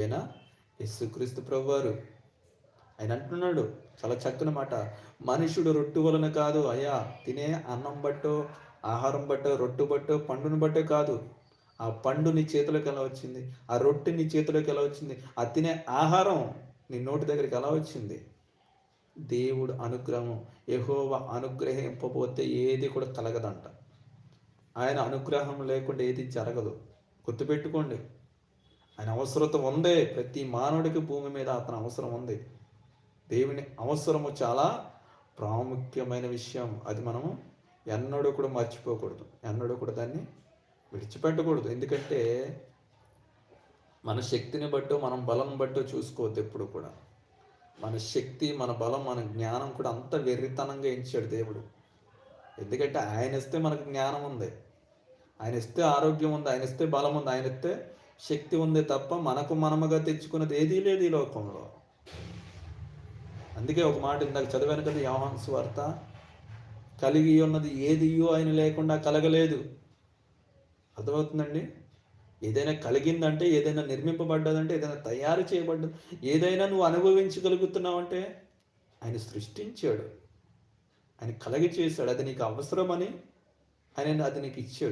అయినా యేసుక్రీస్తు ప్రభువారు ఆయన అంటున్నాడు చాలా చక్కని మాట, మనుషుడు రొట్టు వలన కాదు అయ్యా, తినే అన్నం బట్టో ఆహారం బట్టో రొట్టు బట్టో పండును బట్టో కాదు. ఆ పండు నీ చేతిలోకి ఎలా వచ్చింది, ఆ రొట్టె నీ చేతిలోకి ఎలా వచ్చింది, ఆ తినే ఆహారం నీ నోటి దగ్గరికి ఎలా వచ్చింది? దేవుడు అనుగ్రహం, యెహోవా అనుగ్రహింపబోతే ఏది కూడా కలగదంట. ఆయన అనుగ్రహం లేకుండా ఏది జరగదు. గుర్తుపెట్టుకోండి. ఆయన అవసరత ఉందే, ప్రతి మానవుడికి భూమి మీద అతని అవసరం ఉంది. దేవుని అవసరము చాలా ప్రాముఖ్యమైన విషయం. అది మనము ఎన్నడూ కూడా మర్చిపోకూడదు, ఎన్నడూ కూడా దాన్ని విడిచిపెట్టకూడదు. ఎందుకంటే మన శక్తిని బట్టో మనం బలం బట్టో చూసుకోవద్దు ఎప్పుడు కూడా. మన శక్తి, మన బలం, మన జ్ఞానం కూడా అంత వెర్రితనంగా ఎంచాడు దేవుడు. ఎందుకంటే ఆయన ఇస్తే మనకు జ్ఞానం ఉంది, ఆయన ఇస్తే ఆరోగ్యం ఉంది, ఆయన ఇస్తే బలం ఉంది, ఆయన ఇస్తే శక్తి ఉంది తప్ప మనకు మనముగా తెచ్చుకున్నది ఏదీ లేదు ఈ లోకంలో. అందుకే ఒక మాట ఇందాక చదివాను కదా, యోహాను సువార్త, కలిగి ఉన్నది ఏదియో ఆయన లేకుండా కలగలేదు. అర్థమవుతుందండి? ఏదైనా కలిగిందంటే, ఏదైనా నిర్మింపబడ్డదంటే, ఏదైనా తయారు చేయబడ్డది, ఏదైనా నువ్వు అనుభవించగలుగుతున్నావంటే ఆయన సృష్టించాడు, ఆయన కలగ చేశాడు. అది నీకు అవసరమని ఆయన అది నీకు ఇచ్చాడు.